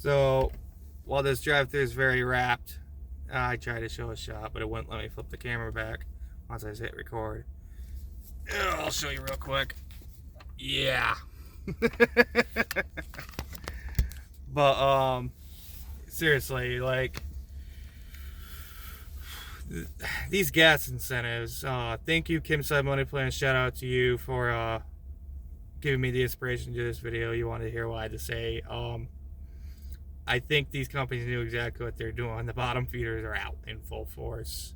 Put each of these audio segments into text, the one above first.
So while this drive-through is very wrapped, I tried to show a shot, but it wouldn't let me flip the camera back once I hit record. I'll show you real quick. Yeah. But seriously, like these gas incentives. Thank you, Kim Side Money Plan. Shout out to you for giving me the inspiration to do this video. You wanted to hear what I had to say. I think these companies knew exactly what they're doing. The bottom feeders are out in full force.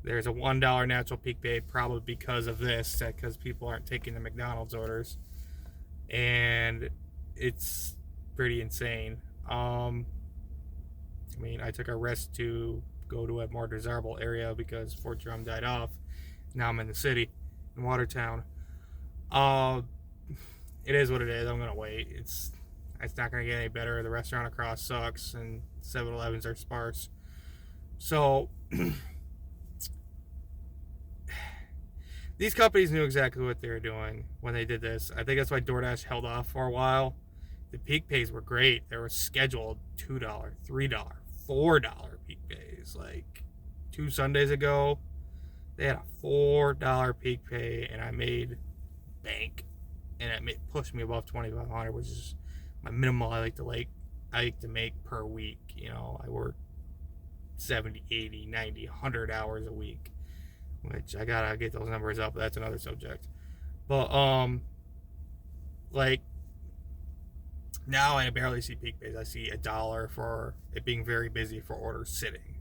There's a $1 natural peak pay probably because of this, because people aren't taking the McDonald's orders, and it's pretty insane. I mean, I took a risk to go to a more desirable area because Fort Drum died off. Now I'm in the city, in Watertown. It is what it is. I'm gonna wait. It's not gonna get any better. The restaurant across sucks, and 7-Elevens are sparse. So these companies knew exactly what they were doing when they did this. I think that's why DoorDash held off for a while. The peak pays were great. There were scheduled $2, $3, $4 peak pays. Like 2 Sundays ago, they had a $4 peak pay, and I made bank, and it pushed me above 2,500, which is my minimum I like to make per week. You know, I work 70, 80, 90, 100 hours a week, which I gotta get those numbers up. But that's another subject. But like now I barely see peak pays. I see $1 for it being very busy for orders sitting.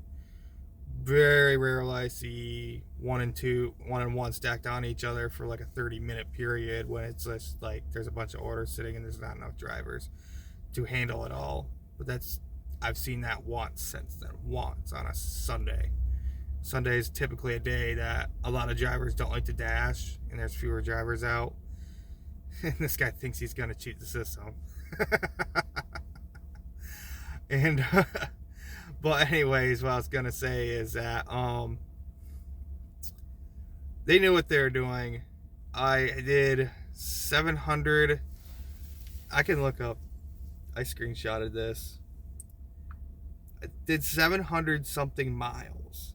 Very rarely I see 1 and 1 stacked on each other for like a 30-minute period when it's just like there's a bunch of orders sitting and there's not enough drivers to handle it all. But I've seen that once on a Sunday. Sunday is typically a day that a lot of drivers don't like to dash, and there's fewer drivers out. And this guy thinks he's gonna cheat the system. And but anyways, what I was gonna say is that they knew what they were doing. I did 700. I can look up. I screenshotted this. I did 700 something miles.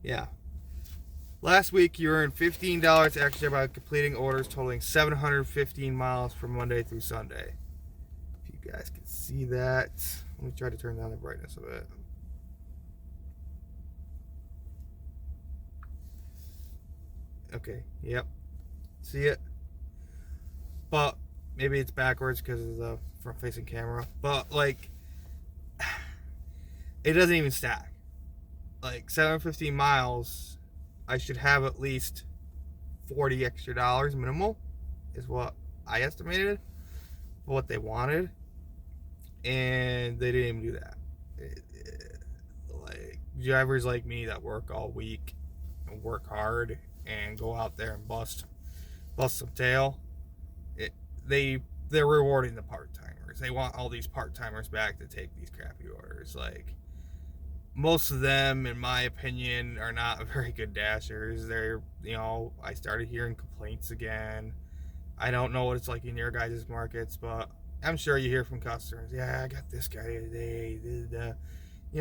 Yeah. Last week, you earned $15 extra by completing orders totaling 715 miles from Monday through Sunday. If you guys can see that. Let me try to turn down the brightness of it. Okay, yep. See it? But maybe it's backwards because of the front-facing camera. But, like, it doesn't even stack. Like, 715 miles, I should have at least $40 extra minimal, is what I estimated, what they wanted. And they didn't even do that. Like, drivers like me that work all week and work hard and go out there and bust some tail, they're rewarding the part-timers. They want all these part-timers back to take these crappy orders. Like, most of them, in my opinion, are not very good dashers. I started hearing complaints again. I don't know what it's like in your guys' markets, but I'm sure you hear from customers, yeah, I got this guy today.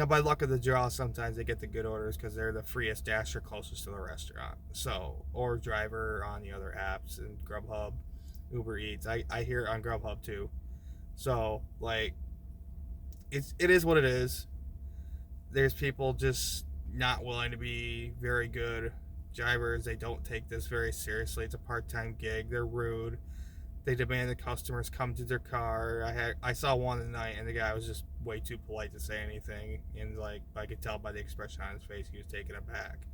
By luck of the draw, sometimes they get the good orders because they're the freest dasher closest to the restaurant. So, or driver on the other apps and Grubhub, Uber Eats. I hear it on Grubhub too. So, like, it is what it is. There's people just not willing to be very good drivers. They don't take this very seriously. It's a part-time gig. They're rude. They demand the customers come to their car. I saw one tonight, and the guy was just way too polite to say anything. And like, I could tell by the expression on his face, he was taken aback.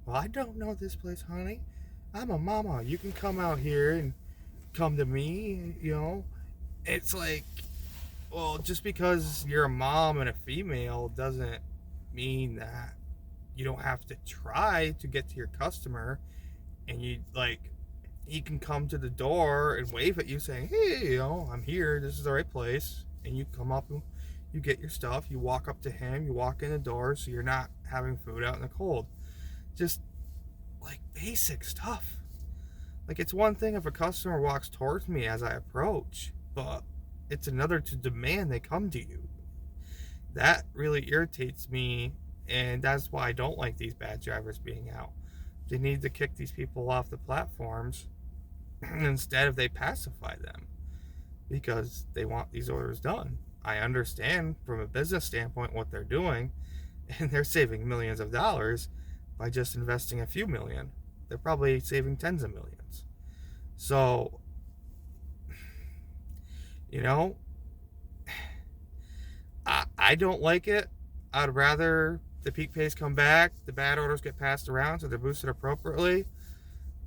Well, I don't know this place, honey. I'm a mama. You can come out here and come to me. It's like, well, just because you're a mom and a female doesn't mean that you don't have to try to get to your customer. And he can come to the door and wave at you saying, hey, I'm here. This is the right place. And you come up and you get your stuff. You walk up to him. You walk in the door so you're not having food out in the cold. Just like basic stuff. Like, it's one thing if a customer walks towards me as I approach, but it's another to demand they come to you. That really irritates me, and that's why I don't like these bad drivers being out. They need to kick these people off the platforms instead of they pacify them, because they want these orders done. I understand from a business standpoint what they're doing, and they're saving millions of dollars by just investing a few million. They're probably saving tens of millions. So, you know, I don't like it. I'd rather the peak pays come back, the bad orders get passed around so they're boosted appropriately.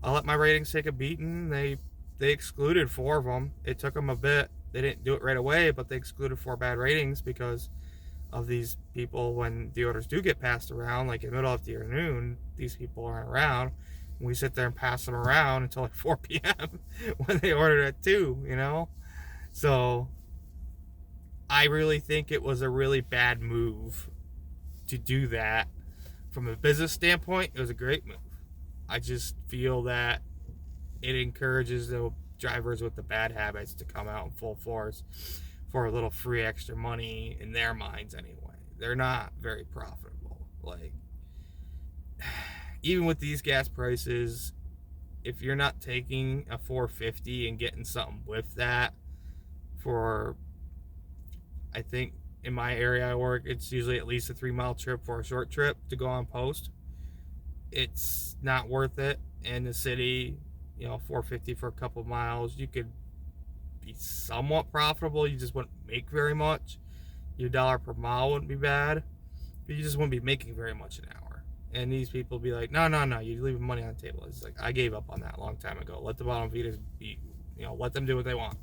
I'll let my ratings take a beating. They excluded 4 of them. It took them a bit. They didn't do it right away, but they excluded 4 bad ratings because of these people. When the orders do get passed around, like in the middle of the afternoon, these people aren't around. We sit there and pass them around until like 4 p.m. when they ordered at 2, you know? So I really think it was a really bad move to do that. From a business standpoint, it was a great move. I just feel that it encourages the drivers with the bad habits to come out in full force for a little free extra money in their minds anyway. They're not very profitable. Like, even with these gas prices, if you're not taking a 450 and getting something with that for, I think in my area I work, it's usually at least a 3-mile trip for a short trip to go on post. It's not worth it. In the city, you know, 450 for a couple miles, you could be somewhat profitable. You just wouldn't make very much. Your dollar per mile wouldn't be bad, but you just wouldn't be making very much an hour. And these people be like, no, you're leaving money on the table. It's like, I gave up on that a long time ago. Let the bottom feeders be, you know, let them do what they want.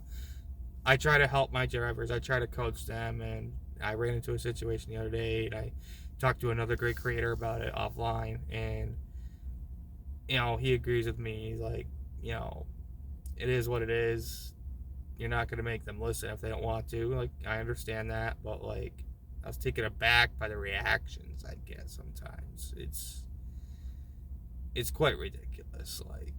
I try to help my drivers. I try to coach them, and I ran into a situation the other day, and I talked to another great creator about it offline, and, you know, he agrees with me. He's like, you know, it is what it is. You're not going to make them listen if they don't want to. Like, I understand that, but, like, I was taken aback by the reactions I get sometimes. It's quite ridiculous. Like,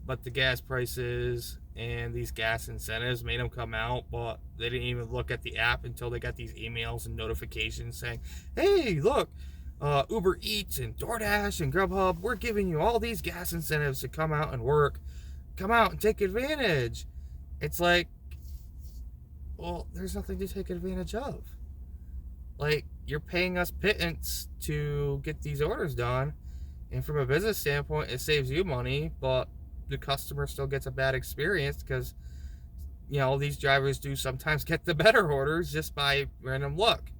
but the gas prices and these gas incentives made them come out, but they didn't even look at the app until they got these emails and notifications saying, hey, look, Uber Eats and DoorDash and Grubhub, we're giving you all these gas incentives to come out and work. Come out and take advantage. It's like, well, there's nothing to take advantage of. Like, you're paying us pittance to get these orders done, and from a business standpoint, it saves you money, but the customer still gets a bad experience because, you know, these drivers do sometimes get the better orders just by random luck,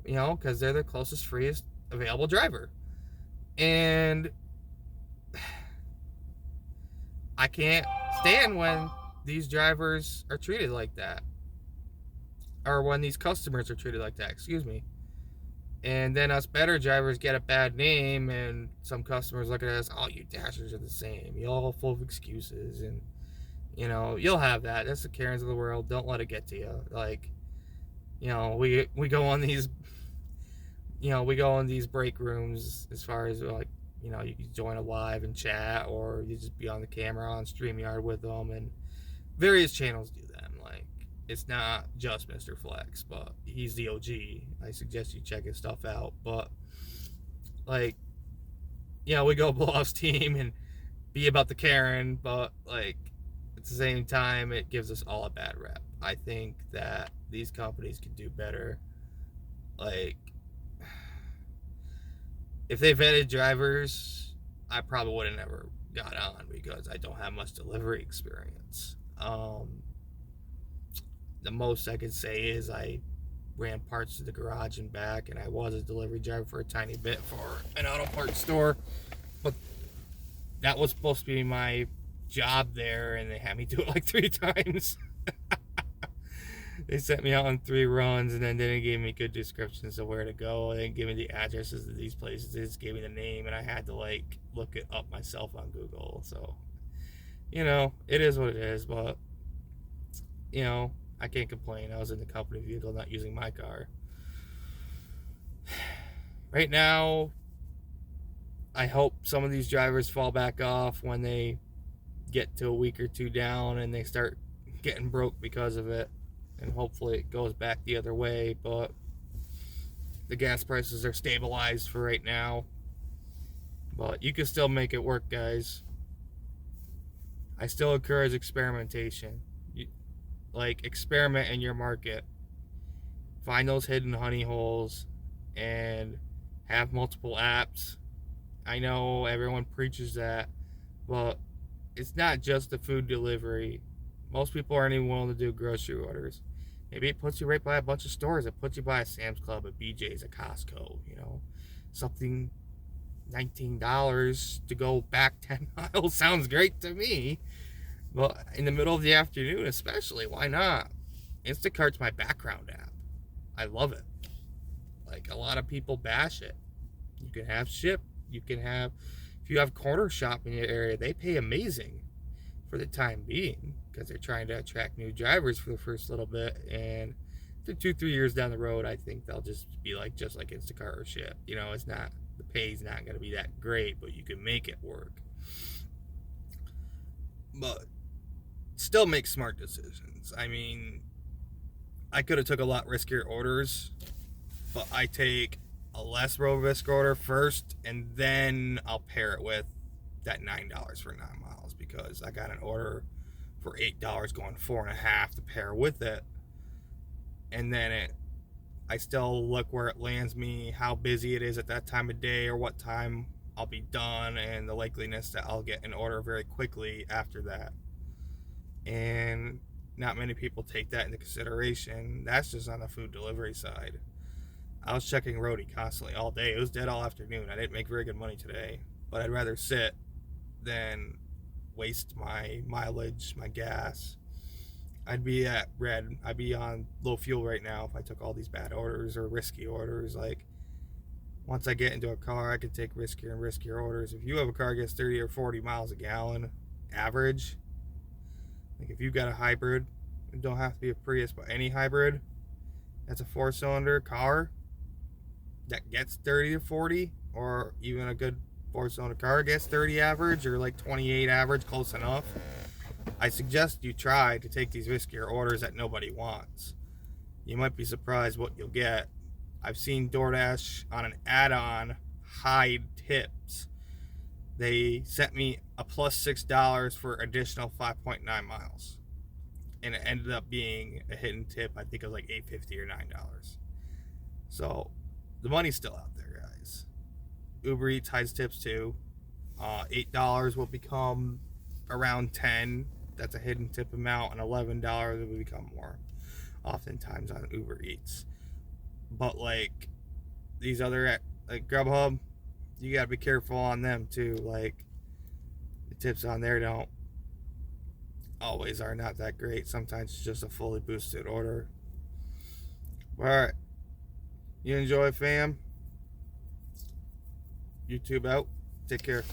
you know, because they're the closest, freest available driver. And I can't stand when these drivers are treated like that, or when these customers are treated like that, excuse me. And then us better drivers get a bad name, and some customers look at us, oh, you dashers are the same. You're all full of excuses, and, you know, you'll have that. That's the Karens of the world. Don't let it get to you. Like, you know, we go on these, you know, we go in these break rooms as far as, like, you know, you can join a live and chat, or you just be on the camera on StreamYard with them, and various channels do that. Like, it's not just Mr. Flex, but he's the OG. I suggest you check his stuff out. But, like, you know, we go blow off steam and be about the Karen, but, like, at the same time, it gives us all a bad rep. I think that these companies can do better. Like, if they vetted drivers, I probably would have never got on because I don't have much delivery experience. The most I could say is I ran parts to the garage and back, and I was a delivery driver for a tiny bit for an auto parts store, but that was supposed to be my job there, and they had me do it like 3 times. They sent me out on 3 runs, and then they didn't give me good descriptions of where to go. They didn't give me the addresses of these places. They just gave me the name, and I had to, like, look it up myself on Google. So, you know, it is what it is, but, you know, I can't complain. I was in the company vehicle, not using my car. Right now, I hope some of these drivers fall back off when they get to a week or two down and they start getting broke because of it. And hopefully it goes back the other way. But the gas prices are stabilized for right now. But you can still make it work, guys. I still encourage experimentation. Like, experiment in your market. Find those hidden honey holes and have multiple apps. I know everyone preaches that, but it's not just the food delivery. Most people aren't even willing to do grocery orders. Maybe it puts you right by a bunch of stores. It puts you by a Sam's Club, a BJ's, a Costco, something $19 to go back 10 miles sounds great to me. But in the middle of the afternoon, especially, why not? Instacart's my background app. I love it. Like, a lot of people bash it. You can have ship. You can have, if you have corner shop in your area, they pay amazing for the time being because they're trying to attract new drivers for the first little bit. And after 2-3 years down the road, I think they'll just be like Instacart or ship. It's not, the pay's not going to be that great, but you can make it work. But still make smart decisions. I mean, I could have took a lot riskier orders, but I take a less low risk order first, and then I'll pair it with that $9 for 9 miles because I got an order for $8 going 4.5 to pair with it. And then I still look where it lands me, how busy it is at that time of day or what time I'll be done, and the likeliness that I'll get an order very quickly after that. And not many people take that into consideration. That's just on the food delivery side. I was checking Roadie constantly all day. It was dead all afternoon. I didn't make very good money today, but I'd rather sit than waste my mileage, my gas. I'd be at red. I'd be on low fuel right now if I took all these bad orders or risky orders. Like, once I get into a car, I can take riskier and riskier orders. If you have a car that gets 30 or 40 miles a gallon average, like if you've got a hybrid, it don't have to be a Prius, but any hybrid that's a 4-cylinder car that gets 30 to 40, or even a good 4-cylinder car gets 30 average or like 28 average, close enough, I suggest you try to take these riskier orders that nobody wants. You might be surprised what you'll get. I've seen DoorDash on an add-on hide tips. They sent me a plus $6 for additional 5.9 miles. And it ended up being a hidden tip. I think it was like $8.50 or $9. So the money's still out there, guys. Uber Eats hides tips too. $8 will become around $10. That's a hidden tip amount, and $11 will become more oftentimes on Uber Eats. But like these other, like Grubhub, you gotta be careful on them too. Like, the tips on there don't always are not that great. Sometimes it's just a fully boosted order. Alright, you enjoy, fam. YouTube out. Take care.